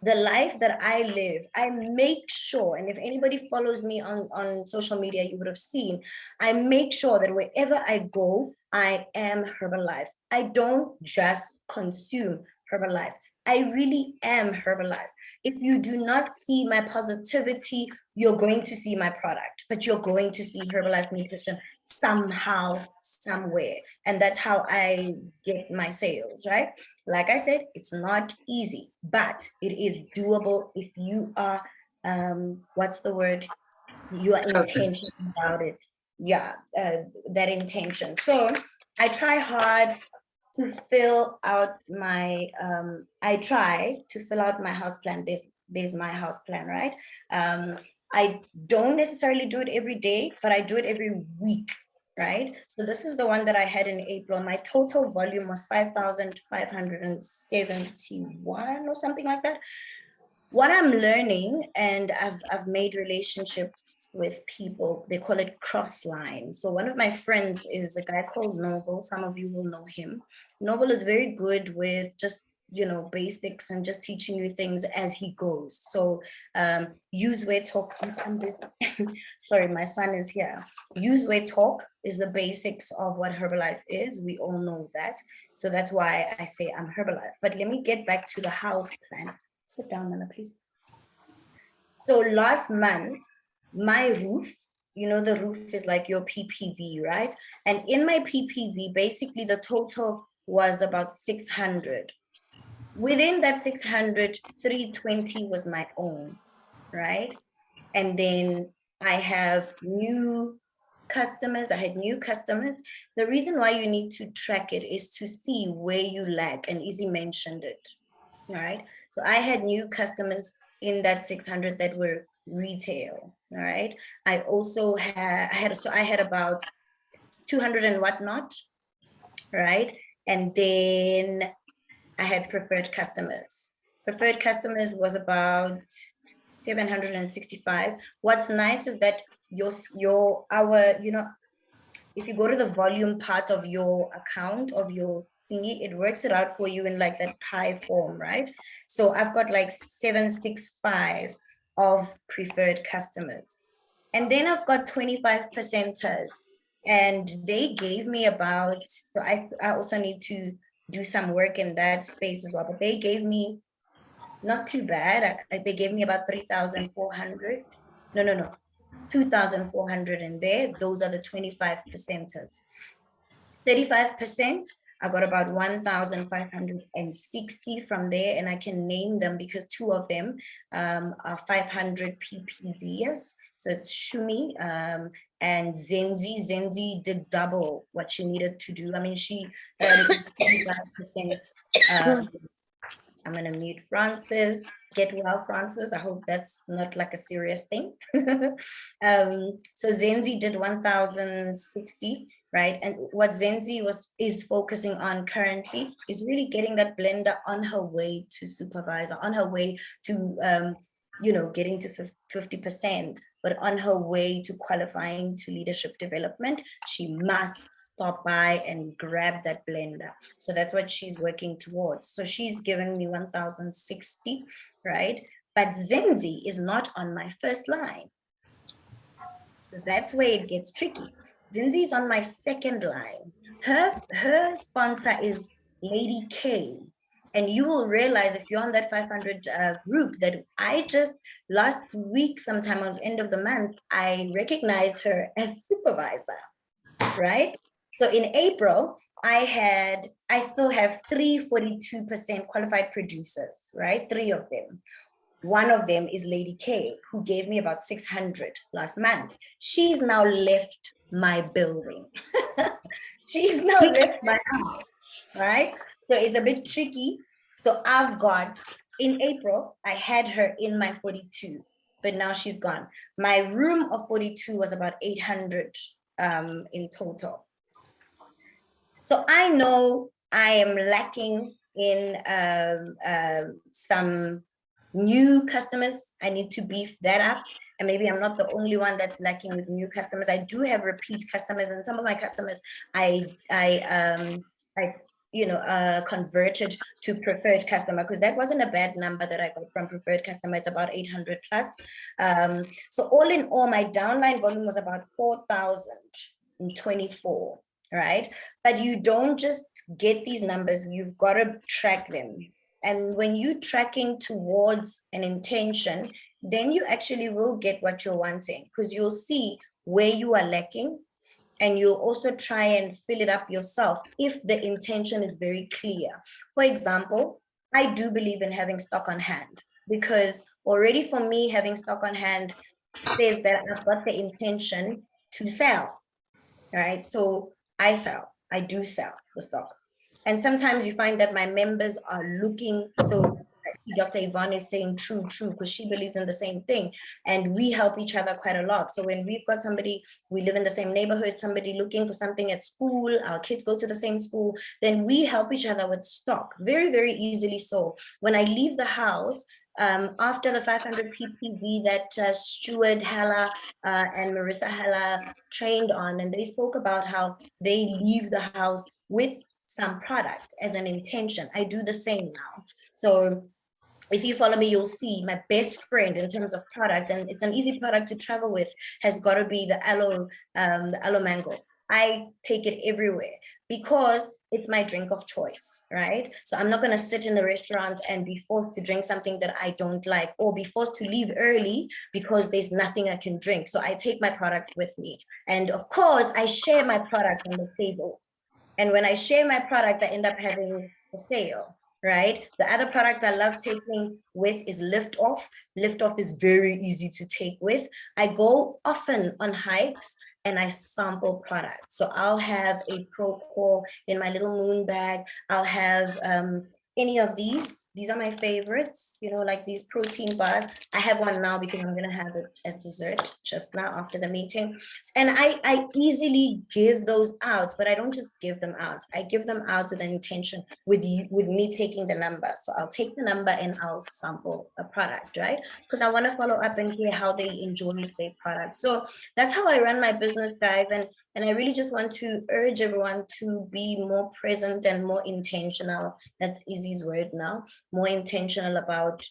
the life that I live, I make sure, and if anybody follows me on social media, you would have seen, I make sure that wherever I go, I am Herbalife. I don't just consume Herbalife. I really am Herbalife. If you do not see my positivity, you're going to see my product, but you're going to see Herbalife Nutrition somehow, somewhere. And that's how I get my sales, right? Like I said, it's not easy, but it is doable if you are, what's the word? You are intentional about it. Yeah, that intention. So I try hard to fill out my I try to fill out my house plan. There's my house plan, right? I don't necessarily do it every day, but I do it every week, right? So this is the one that I had in April. My total volume was 5,571 or something like that. What I'm learning, and I've made relationships with people, they call it cross line. So one of my friends is a guy called Novel. Some of you will know him. Novel is very good with just, you know, basics and just teaching you things as he goes. So use where talk, I'm busy. Sorry, my son is here. Use where talk is the basics of what Herbalife is. We all know that. So that's why I say I'm Herbalife. But let me get back to the house plan. Sit down, Nana, please. So last month, my roof, you know, the roof is like your PPV, right? And in my PPV, basically the total was about 600. Within that 600, 320 was my own, right? And then I have new customers. I had new customers. The reason why you need to track it is to see where you lack, and Izzy mentioned it, right? So I had new customers in that 600 that were retail, all right? I also had about 200 and whatnot, right? And then I had preferred customers. Preferred customers was about 765. What's nice is that if you go to the volume part of your account of your thingy, it works it out for you in like that pie form, right? So I've got like 765 of preferred customers. And then I've got 25 percenters. And they gave me about, so I also need to do some work in that space as well. But they gave me not too bad. They gave me about 3,400. No. 2,400 in there. Those are the 25 percenters. 35%, I got about 1,560 from there, and I can name them because two of them are 500 ppvs. So it's Shumi and Zenzi. Zenzi did double what she needed to do. I mean, she 35%. I'm going to mute Francis. Get well, Francis. I hope that's not like a serious thing. So Zenzi did 1,060, right? And what Zenzi is focusing on currently is really getting that blender on her way to supervisor, on her way to, getting to 50%, but on her way to qualifying to leadership development, she must stop by and grab that blender. So that's what she's working towards. So she's giving me 1,060, right? But Zenzi is not on my first line. So that's where it gets tricky. Zenzi is on my second line. Her sponsor is Lady K. And you will realize if you're on that 500 group that I just last week, sometime at the end of the month, I recognized her as supervisor, right? So in April, I still have 342% qualified producers, right? 3 of them. One of them is Lady K, who gave me about 600 last month. She's now left my building. She's now left my house, right? So it's a bit tricky. So I've got, in April, I had her in my 42, but now she's gone. My room of 42 was about 800 in total. So I know I am lacking in some new customers. I need to beef that up. And maybe I'm not the only one that's lacking with new customers. I do have repeat customers, and some of my customers I converted to preferred customer, because that wasn't a bad number that I got from preferred customer. It's about 800 plus. So all in all, my downline volume was about 4,024, right? But you don't just get these numbers, you've got to track them. And when you're tracking towards an intention, then you actually will get what you're wanting, because you'll see where you are lacking, and you'll also try and fill it up yourself if the intention is very clear. For example, I do believe in having stock on hand, because already for me, having stock on hand says that I've got the intention to sell, right? So I do sell the stock. And sometimes you find that my members are looking, so Dr. Yvonne is saying true, because she believes in the same thing. And we help each other quite a lot. So when we've got somebody, we live in the same neighborhood, somebody looking for something at school, our kids go to the same school, then we help each other with stock very, very easily. So when I leave the house, after the 500 PPV that Stuart Hella and Marissa Hella trained on, and they spoke about how they leave the house with some product as an intention. I do the same now. So if you follow me, you'll see my best friend in terms of product, and it's an easy product to travel with, has got to be the aloe mango. I take it everywhere because it's my drink of choice, right? So I'm not going to sit in the restaurant and be forced to drink something that I don't like, or be forced to leave early because there's nothing I can drink. So I take my product with me. And of course, I share my product on the table. And when I share my product, I end up having a sale, right? The other product I love taking with is Lift Off. Lift Off is very easy to take with. I go often on hikes and I sample products. So I'll have a Procore in my little moon bag. I'll have any of these. These are my favorites, you know, like these protein bars. I have one now because I'm gonna have it as dessert just now after the meeting. And I easily give those out, but I don't just give them out. I give them out with an intention, with me taking the number. So I'll take the number and I'll sample a product, right? Because I want to follow up and hear how they enjoy their product. So that's how I run my business, guys. And I really just want to urge everyone to be more present and more intentional. That's Izzy's word now. More intentional about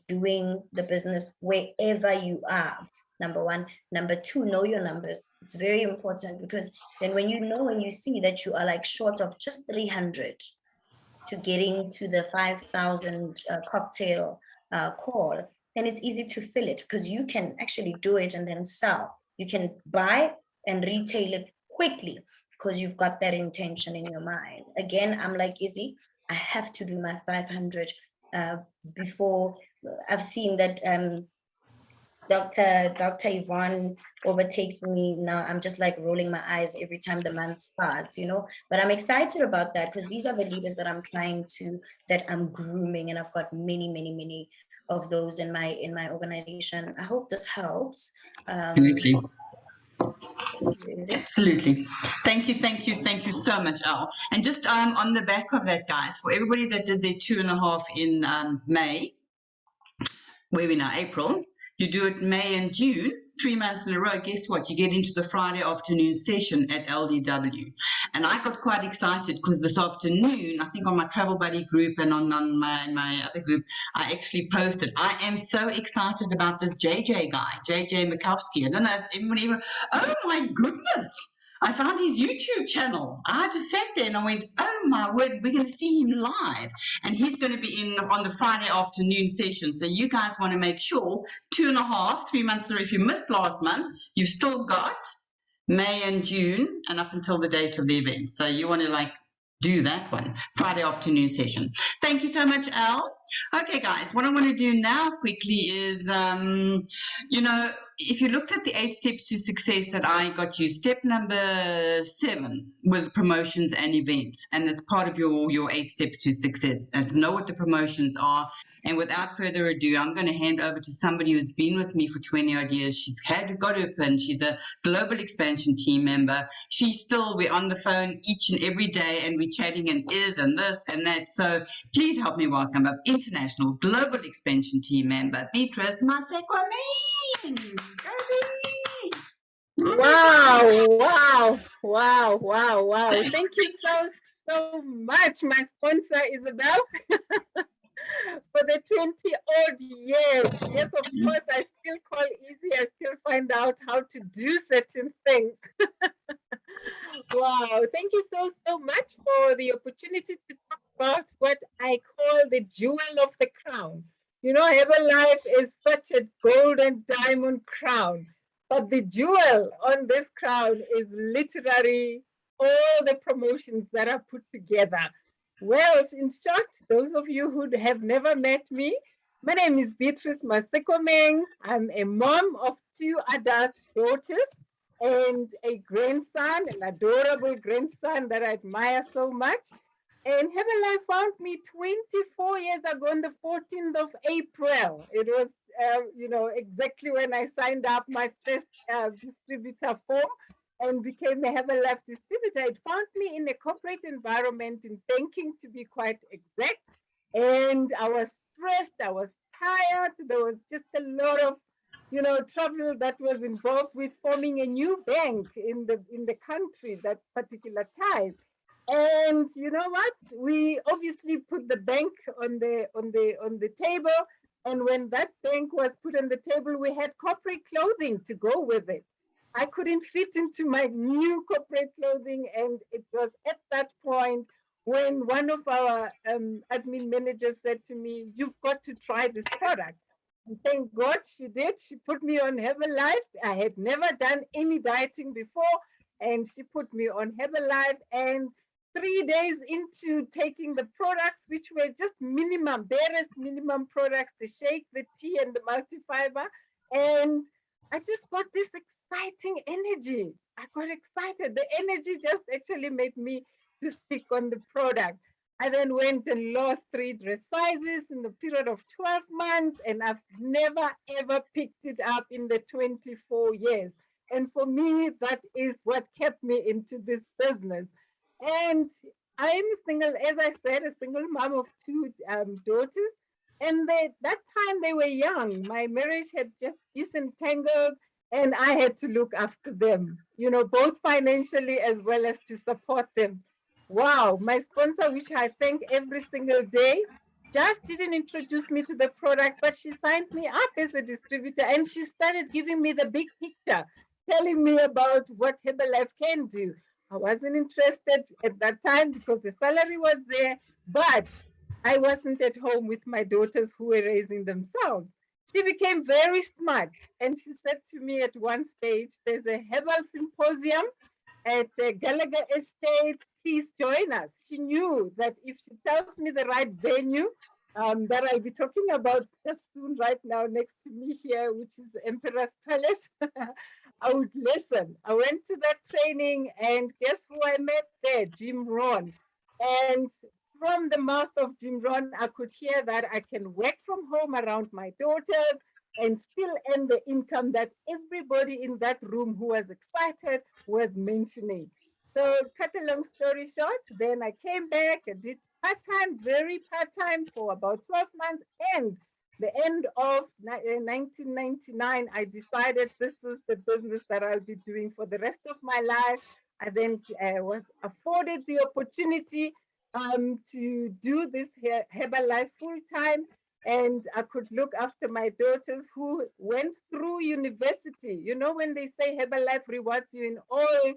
doing the business wherever you are. Number one. Number two, know your numbers. It's very important, because then when you know and you see that you are like short of just 300 to getting to the 5,000 cocktail call, then it's easy to fill it, because you can actually do it and then sell. You can buy and retail it quickly because you've got that intention in your mind. Again, I'm like Izzy, I have to do my 500 before. I've seen that Dr. Yvonne overtakes me now. I'm just like rolling my eyes every time the month starts, you know, but I'm excited about that, because these are the leaders that I'm grooming, and I've got many of those in my organization. I hope this helps. Absolutely. Absolutely. Thank you so much, Al. And just on the back of that, guys, for everybody that did their 2.5 in May, where we now April, you do it May and June, 3 months in a row, guess what? You get into the Friday afternoon session at LDW. And I got quite excited because this afternoon, I think on my Travel Buddy group and on my other group, I actually posted, I am so excited about this JJ guy, JJ Mikowski. I don't know if anyone even, oh my goodness. I found his YouTube channel. I just sat there and I went, oh my word, we're going to see him live. And he's going to be on the Friday afternoon session. So you guys want to make sure 2.5, 3 months, or if you missed last month, you've still got May and June and up until the date of the event. So you want to do that one, Friday afternoon session. Thank you so much, Al. Okay, guys, what I want to do now quickly is, if you looked at the 8 steps to success that I got you, step number 7 was promotions and events. And it's part of your 8 steps to success. And to know what the promotions are. And without further ado, I'm going to hand over to somebody who's been with me for 20 odd years. She's got her pin. She's a global expansion team member. We're on the phone each and every day, and we're chatting and this and that. So please help me welcome up international global expansion team member, Beatrice Masekwamin. Wow. Thank you so much, my sponsor, Isabel, for the 20 odd years. Yes, of course, I still call easy. I still find out how to do certain things. Wow. Thank you so much for the opportunity to talk about what I call the jewel of the crown. You know, Herbalife is such a golden diamond crown, but the jewel on this crown is literally all the promotions that are put together. Well, in short, those of you who have never met me, my name is Beatrice Masekomeng. I'm a mom of two adult daughters and a grandson, an adorable grandson that I admire so much. And Herbalife found me 24 years ago on the 14th of April. It was, exactly when I signed up my first distributor form and became a Herbalife distributor. It found me in a corporate environment in banking, to be quite exact. And I was stressed, I was tired. There was just a lot of trouble that was involved with forming a new bank in the country that particular time. And you know what? We obviously put the bank on the table. And when that bank was put on the table, we had corporate clothing to go with it. I couldn't fit into my new corporate clothing, and it was at that point when one of our admin managers said to me, "You've got to try this product." And thank God she did. She put me on Herbalife. I had never done any dieting before, and she put me on Herbalife. And 3 days into taking the products, which were just minimum, barest minimum products, the shake, the tea, and the multifiber, and I just got this exciting energy. I got excited. The energy just actually made me to stick on the product. I then went and lost 3 dress sizes in the period of 12 months, and I've never ever picked it up in the 24 years. And for me, that is what kept me into this business. And I'm single, as I said, a single mom of two daughters. And that time they were young. My marriage had just disentangled, and I had to look after them, both financially as well as to support them. Wow, my sponsor, which I thank every single day, just didn't introduce me to the product, but she signed me up as a distributor, and she started giving me the big picture, telling me about what Herbalife can do. I wasn't interested at that time because the salary was there, but I wasn't at home with my daughters who were raising themselves. She became very smart, and she said to me at one stage, "There's a herbal symposium at Gallagher Estate. Please join us." She knew that if she tells me the right venue, that I'll be talking about just soon, right now, next to me here, which is Emperor's Palace, I would listen. I went to that training, and guess who I met there? Jim Rohn. And from the mouth of Jim Rohn, I could hear that I can work from home around my daughters and still earn the income that everybody in that room who was excited was mentioning. So, cut a long story short, then I came back and did part-time, very part-time for about 12 months. And the end of 1999, I decided this is the business that I'll be doing for the rest of my life. I then was afforded the opportunity to do this Herbalife full-time, and I could look after my daughters who went through university. You know, when they say Herbalife rewards you in all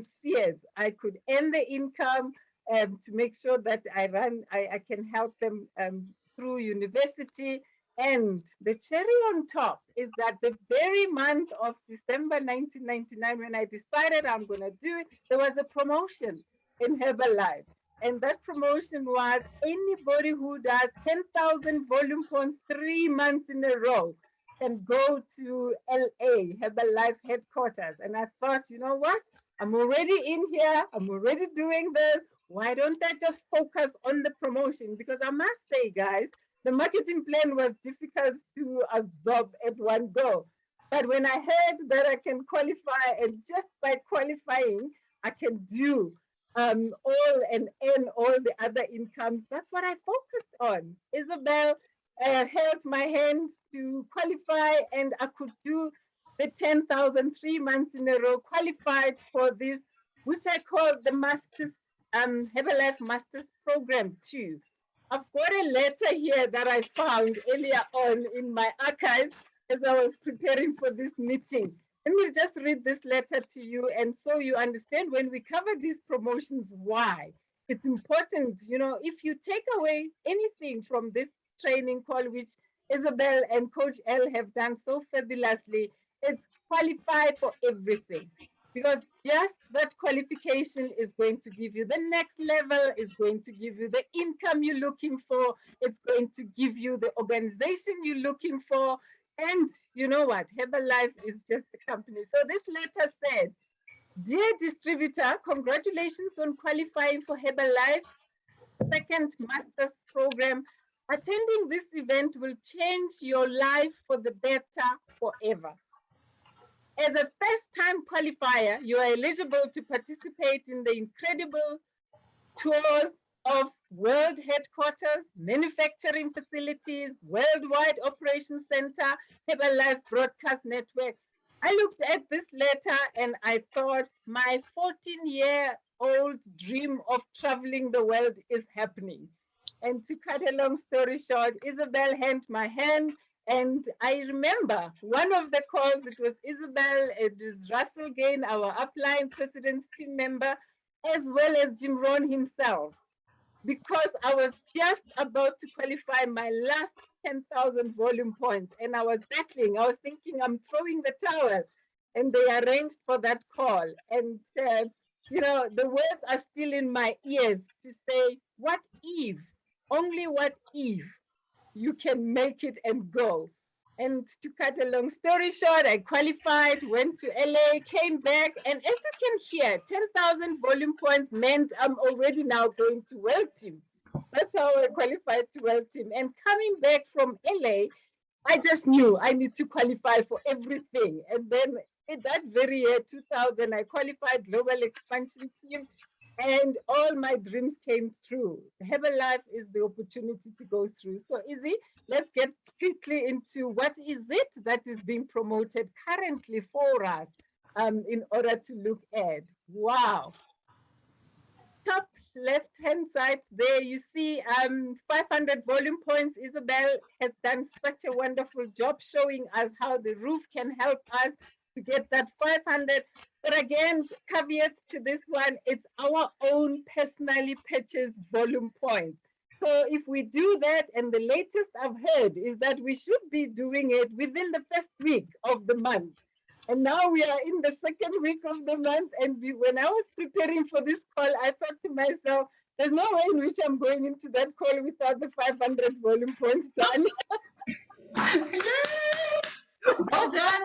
spheres, I could earn the income to make sure that I can help them through university. And the cherry on top is that the very month of December 1999, when I decided I'm going to do it, there was a promotion in Herbalife. And that promotion was anybody who does 10,000 volume points 3 months in a row can go to LA, Herbalife headquarters. And I thought, you know what? I'm already in here. I'm already doing this. Why don't I just focus on the promotion? Because I must say, guys, the marketing plan was difficult to absorb at one go. But when I heard that I can qualify, and just by qualifying, I can do all and earn all the other incomes, that's what I focused on. Isabel held my hand to qualify, and I could do the 10,000 3 months in a row, qualified for this, which I call the Masters, Herbalife Masters Program too. I've got a letter here that I found earlier on in my archives as I was preparing for this meeting. Let me just read this letter to you, and so you understand when we cover these promotions, why. it's important, you know, if you take away anything from this training call, which Isabel and Coach L have done so fabulously, it's qualify for everything. Because yes, that qualification is going to give you the next level, is going to give you the income you're looking for, it's going to give you the organization you're looking for. And you know what? Herbalife is just a company. So this letter said, dear distributor, congratulations on qualifying for Herbalife second master's program. Attending this event will change your life for the better forever. As a first-time qualifier, you are eligible to participate in the incredible tours of world headquarters, manufacturing facilities, worldwide operations center, Herbalife Broadcast Network. I looked at this letter and I thought my 14-year-old dream of traveling the world is happening. And to cut a long story short, Isabel held my hand. And I remember one of the calls, it was Isabel, it was Russell Gain, our upline president's team member, as well as Jim Rohn himself, because I was just about to qualify my last 10,000 volume points. And I was battling. I was thinking, I'm throwing the towel. And they arranged for that call. And, you know, the words are still in my ears to say, what if? Only what if you can make it and go? And to cut a long story short, I qualified, went to LA, came back, and as you can hear, 10,000 volume points meant I'm already now going to World Team. That's how I qualified to World Team. And coming back from LA, I just knew I need to qualify for everything. And then in that very year, 2000, I qualified Global Expansion Team, and all my dreams came true. Herbalife is the opportunity to go through. So Izzy, let's get quickly into what is it that is being promoted currently for us in order to look at. Wow. Top left-hand side there, you see 500 volume points. Isabel has done such a wonderful job showing us how the roof can help us to get that 500. But again, caveats to this one, it's our own personally purchased volume points. So if we do that, and the latest I've heard is that we should be doing it within the first week of the month. And now we are in the second week of the month. And when I was preparing for this call, I thought to myself, there's no way in which I'm going into that call without the 500 volume points done. Well done.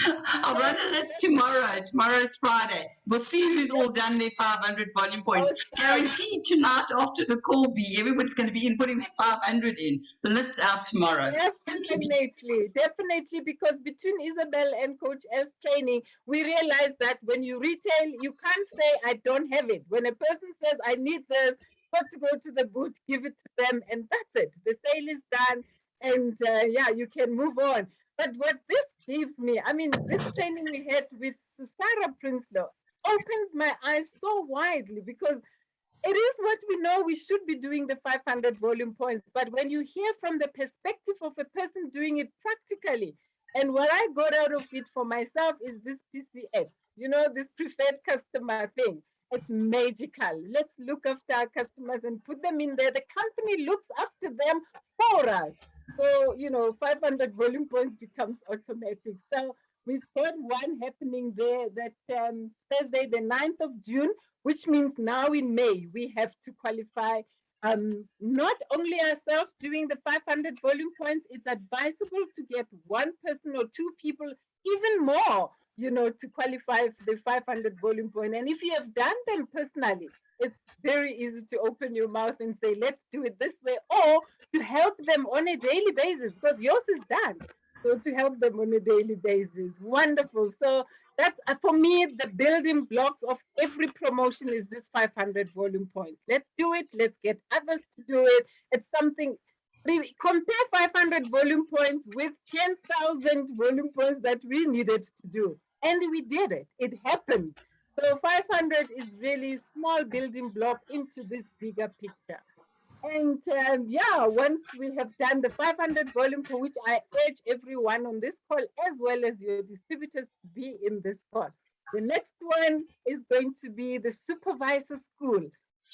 I'll run a list tomorrow. Tomorrow's Friday. We'll see who's all done their 500 volume points. Guaranteed tonight after the call, everybody's going to be inputting their 500 in. The list's out tomorrow. Definitely, because between Isabel and Coach L's training, we realized that when you retail, you can't say, I don't have it. When a person says, I need this, got to go to the booth, give it to them, and that's it. The sale is done, and yeah, you can move on. But what this gives me, I mean, this training we had with Sarah Prinsloo opened my eyes so widely, because it is what we know we should be doing the 500 volume points. But when you hear from the perspective of a person doing it practically, and what I got out of it for myself is this PCX, you know, this preferred customer thing. It's magical. Let's look after our customers and put them in there. The company looks after them for us. So, you know, 500 volume points becomes automatic. So we've got one happening there that Thursday, the 9th of June, which means now in May, we have to qualify not only ourselves doing the 500 volume points, it's advisable to get one person or two people, even more, you know, to qualify for the 500 volume point. And if you have done them personally, it's very easy to open your mouth and say, let's do it this way, or to help them on a daily basis, because yours is done. So to help them on a daily basis, wonderful. So that's, for me, the building blocks of every promotion is this 500 volume points. Let's do it. Let's get others to do it. It's something, compare 500 volume points with 10,000 volume points that we needed to do. And we did it. It happened. So 500 is really small building block into this bigger picture. And yeah, once we have done the 500 volume, for which I urge everyone on this call, as well as your distributors, to be in this call. The next one is going to be the supervisor school.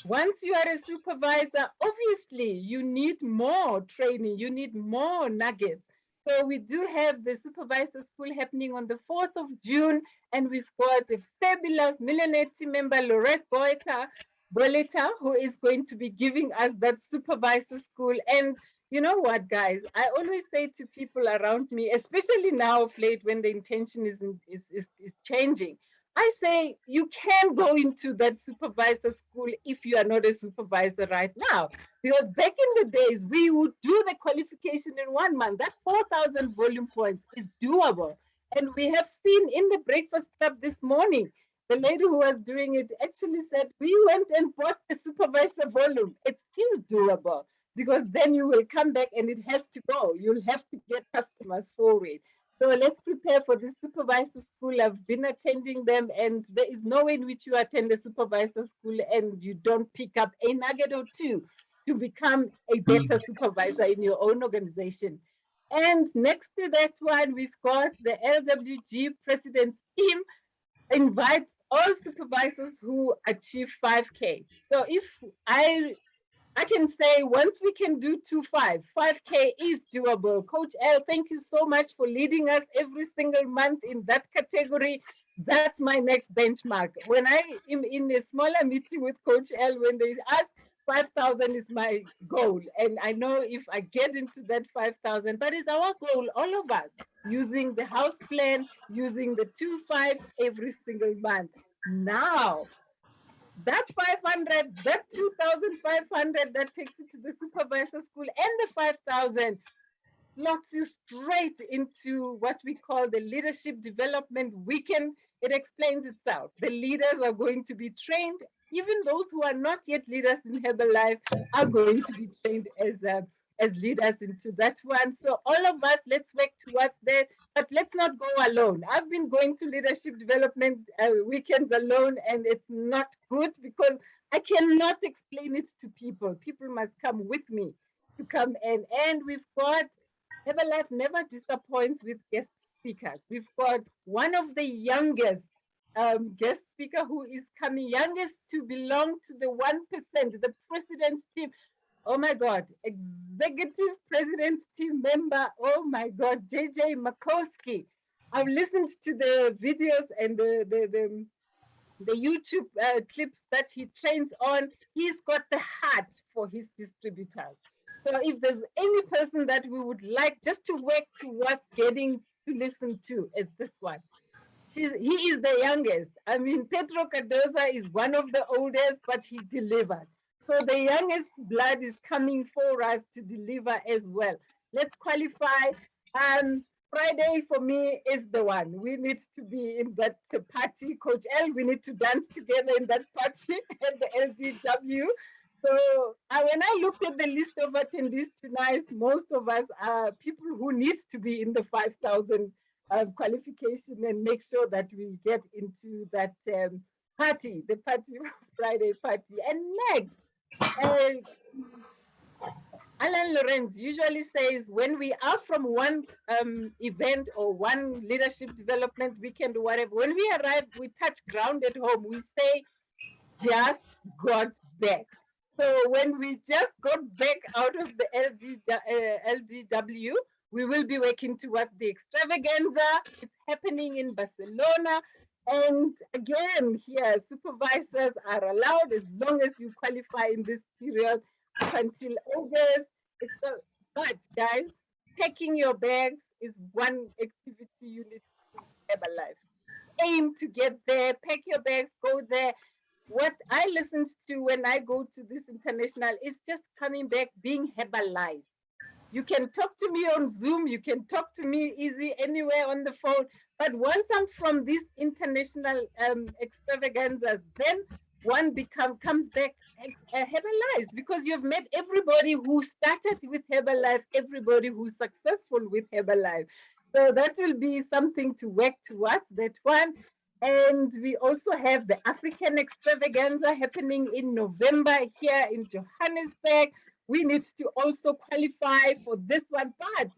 Once you are a supervisor, obviously you need more training, you need more nuggets. So we do have the supervisor school happening on the 4th of June, and we've got a fabulous millionaire team member, Lorette Boleta, who is going to be giving us that supervisor school. And you know what, guys? I always say to people around me, especially now of late when the intention is changing, I say you can go into that supervisor school if you are not a supervisor right now. Because back in the days, we would do the qualification in 1 month. That 4,000 volume points is doable. And we have seen in the breakfast club this morning, the lady who was doing it actually said, we went and bought a supervisor volume. It's still doable because then you will come back and it has to go. You'll have to get customers for it. So let's prepare for the supervisor school. I've been attending them, and there is no way in which you attend a supervisor school and you don't pick up a nugget or two to become a better supervisor in your own organization. And next to that one, we've got the LWG President's team invites all supervisors who achieve 5K. So if I can say once we can do 5K is doable. Coach L, thank you so much for leading us every single month in that category. That's my next benchmark. When I am in a smaller meeting with Coach L, when they ask 5,000 is my goal. And I know if I get into that 5,000, that is our goal, all of us, using the house plan, using the 2-5 every single month. Now, that 500, that 2,500 that takes you to the supervisor school, and the 5,000 slots you straight into what we call the leadership development weekend. It explains itself. The leaders are going to be trained. Even those who are not yet leaders in Herbalife are going to be trained as leaders into that one. So all of us, let's work towards that. But let's not go alone. I've been going to leadership development weekends alone, and it's not good because I cannot explain it to people. People must come with me to come in. And we've got Herbalife never disappoints with guest speakers. We've got one of the youngest guest speaker who is coming, youngest to belong to the 1%, the president's team. Oh my God, executive president's team member. Oh my God, JJ Makowski. I've listened to the videos and the YouTube clips that he trains on. He's got the heart for his distributors. So if there's any person that we would like just to work towards getting to listen to, is this one. He is the youngest. I mean, Pedro Cardoza is one of the oldest, but he delivered. So the youngest blood is coming for us to deliver as well. Let's qualify. Friday for me is the one. We need to be in that party, Coach L. We need to dance together in that party at the LDW. So when I looked at the list of attendees tonight, most of us are people who need to be in the 5,000 qualification and make sure that we get into that party, the party Friday party. And next, Alan Lorenz usually says when we are from one event or one leadership development weekend or whatever, when we arrive, we touch ground at home, we say, just got back. So when we just got back out of the LDW, we will be working towards the extravaganza. It's happening in Barcelona. And again, here, supervisors are allowed as long as you qualify in this period up until August. But guys, packing your bags is one activity you need to do in Herbalife. Aim to get there, pack your bags, go there. What I listened to when I go to this international is just coming back, being Herbalized. You can talk to me on Zoom, you can talk to me easy anywhere on the phone. But once I'm from these international extravaganzas, then one comes back Herbalized because you've met everybody who started with Herbalife, everybody who's successful with Herbalife. So that will be something to work towards, that one. And we also have the African extravaganza happening in November here in Johannesburg. We need to also qualify for this one, but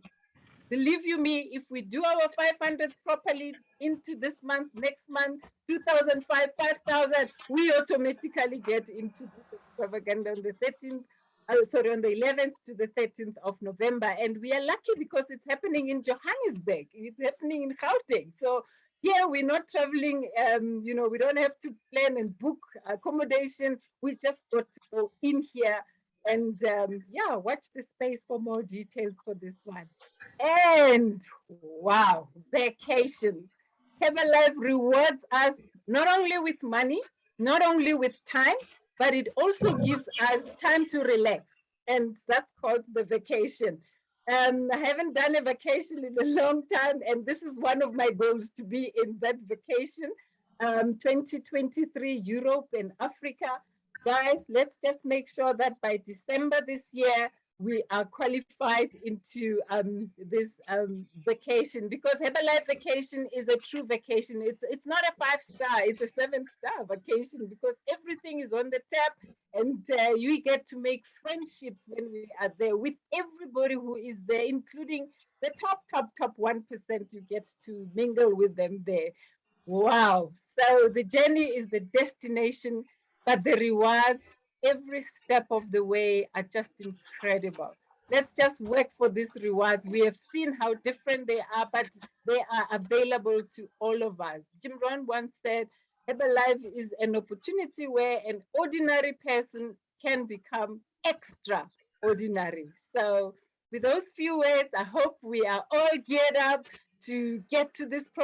believe you me, if we do our 500s properly into this month, next month, 2005, 5,000, we automatically get into this extravaganza on the 13th, on the 11th to the 13th of November. And we are lucky because it's happening in Johannesburg. It's happening in Gauteng. So here we're not traveling, we don't have to plan and book accommodation. We just got to go in here and watch the space for more details for this one. And wow, vacations. Herbalife rewards us not only with money, not only with time, but it also gives us time to relax. And that's called the vacation. I haven't done a vacation in a long time, and this is one of my goals, to be in that vacation. 2023, Europe and Africa. Guys, let's just make sure that by December this year, we are qualified into this vacation, because Herbalife vacation is a true vacation. It's not a 5-star, it's a 7-star vacation, because everything is on the tap, and you get to make friendships when we are there with everybody who is there, including the top 1%. You get to mingle with them there. Wow. So the journey is the destination, but the rewards every step of the way are just incredible. Let's just work for these rewards. We have seen how different they are, but they are available to all of us. Jim Rohn once said, Herbalife is an opportunity where an ordinary person can become extraordinary. So with those few words, I hope we are all geared up to get to this promotion.